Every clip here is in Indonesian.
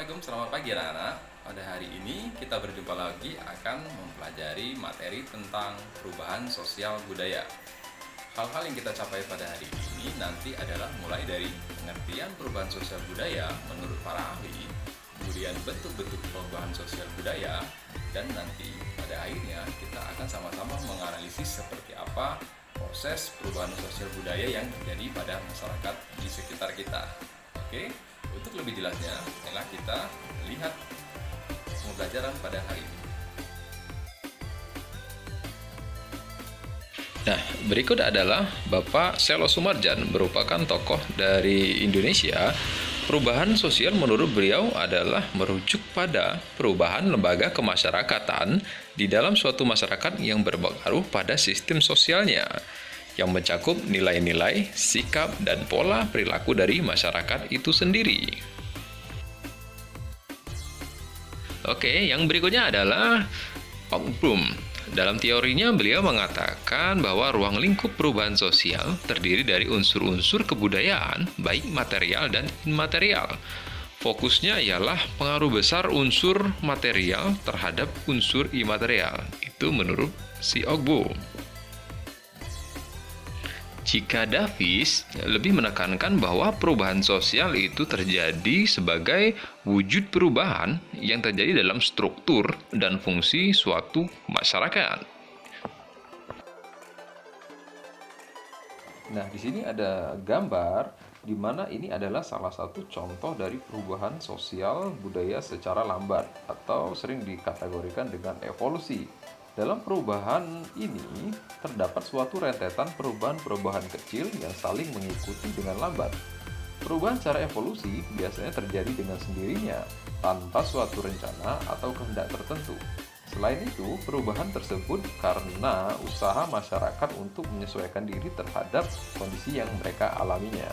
Assalamualaikum, selamat pagi anak-anak. Pada hari ini kita berjumpa lagi akan mempelajari materi tentang perubahan sosial budaya. Hal-hal yang kita capai pada hari ini nanti adalah mulai dari pengertian perubahan sosial budaya menurut para ahli, kemudian bentuk-bentuk perubahan sosial budaya, dan nanti pada akhirnya kita akan sama-sama menganalisis seperti apa proses perubahan sosial budaya yang terjadi pada masyarakat di sekitar kita. Oke, untuk lebih jelasnya, marilah kita lihat pembelajaran pada hari ini. Nah, berikut adalah Bapak Selo Sumarjan, merupakan tokoh dari Indonesia. Perubahan sosial menurut beliau adalah merujuk pada perubahan lembaga kemasyarakatan di dalam suatu masyarakat yang berpengaruh pada sistem sosialnya, yang mencakup nilai-nilai, sikap, dan pola perilaku dari masyarakat itu sendiri. Oke, yang berikutnya adalah Bloom. Dalam teorinya, beliau mengatakan bahwa ruang lingkup perubahan sosial terdiri dari unsur-unsur kebudayaan, baik material dan immaterial. Fokusnya ialah pengaruh besar unsur material terhadap unsur imaterial. Itu menurut si Ogbo. Jika Davis lebih menekankan bahwa perubahan sosial itu terjadi sebagai wujud perubahan yang terjadi dalam struktur dan fungsi suatu masyarakat. Nah, di sini ada gambar di mana ini adalah salah satu contoh dari perubahan sosial budaya secara lambat atau sering dikategorikan dengan evolusi. Dalam perubahan ini, terdapat suatu rentetan perubahan-perubahan kecil yang saling mengikuti dengan lambat. Perubahan secara evolusi biasanya terjadi dengan sendirinya, tanpa suatu rencana atau kehendak tertentu. Selain itu, perubahan tersebut karena usaha masyarakat untuk menyesuaikan diri terhadap kondisi yang mereka alaminya.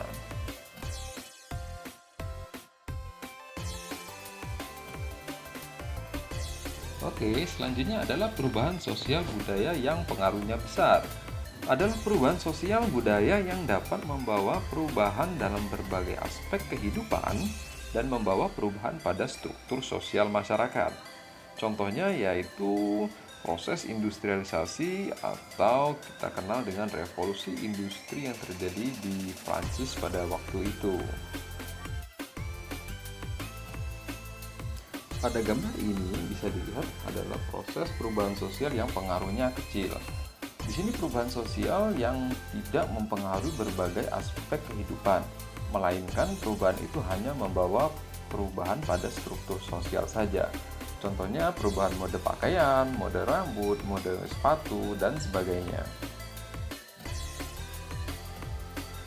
Oke, selanjutnya adalah perubahan sosial budaya yang pengaruhnya besar. Adalah perubahan sosial budaya yang dapat membawa perubahan dalam berbagai aspek kehidupan dan membawa perubahan pada struktur sosial masyarakat. Contohnya yaitu proses industrialisasi atau kita kenal dengan revolusi industri yang terjadi di Prancis pada waktu itu. Pada gambar ini bisa dilihat adalah proses perubahan sosial yang pengaruhnya kecil. Di sini perubahan sosial yang tidak mempengaruhi berbagai aspek kehidupan, melainkan perubahan itu hanya membawa perubahan pada struktur sosial saja. Contohnya perubahan mode pakaian, mode rambut, mode sepatu, dan sebagainya.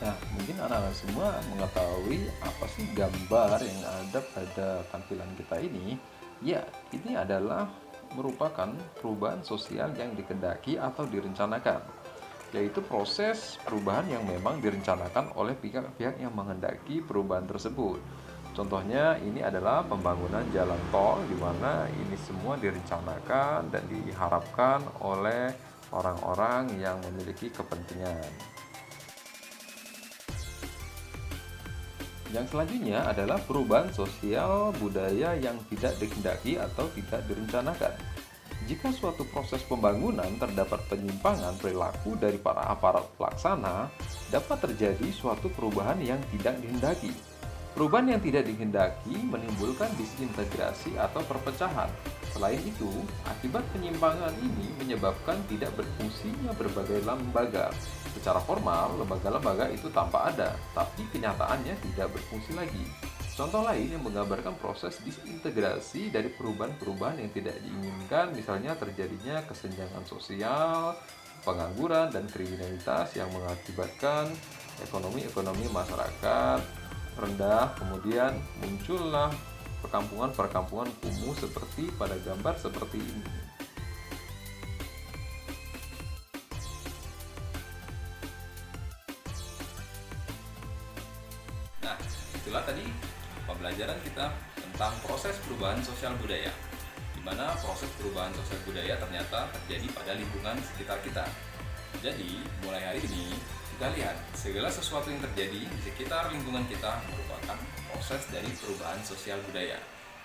Nah, mungkin anak-anak semua mengetahui apa sih gambar yang ada pada tampilan kita ini. Ya, ini adalah merupakan perubahan sosial yang dikehendaki atau direncanakan, yaitu proses perubahan yang memang direncanakan oleh pihak-pihak yang menghendaki perubahan tersebut. Contohnya ini adalah pembangunan jalan tol, di mana ini semua direncanakan dan diharapkan oleh orang-orang yang memiliki kepentingan. Yang selanjutnya adalah perubahan sosial budaya yang tidak dikehendaki atau tidak direncanakan. Jika suatu proses pembangunan terdapat penyimpangan perilaku dari para aparat pelaksana, dapat terjadi suatu perubahan yang tidak dikehendaki. Perubahan yang tidak dikehendaki menimbulkan disintegrasi atau perpecahan. Selain itu, akibat penyimpangan ini menyebabkan tidak berfungsinya berbagai lembaga. Secara formal, lembaga-lembaga itu tampak ada, tapi kenyataannya tidak berfungsi lagi. Contoh lain yang menggambarkan proses disintegrasi dari perubahan-perubahan yang tidak diinginkan, misalnya terjadinya kesenjangan sosial, pengangguran, dan kriminalitas yang mengakibatkan ekonomi masyarakat rendah, kemudian muncullah perkampungan-perkampungan kumuh seperti pada gambar seperti ini. Nah, itulah tadi pembelajaran kita tentang proses perubahan sosial budaya, di mana proses perubahan sosial budaya ternyata terjadi pada lingkungan sekitar kita. Jadi, mulai hari ini kita lihat segala sesuatu yang terjadi di sekitar lingkungan kita merupakan proses dari perubahan sosial budaya.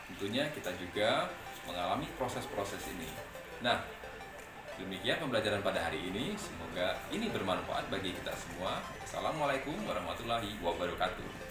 Tentunya kita juga mengalami proses-proses ini. Nah, demikian pembelajaran pada hari ini. Semoga ini bermanfaat bagi kita semua. Assalamualaikum warahmatullahi wabarakatuh.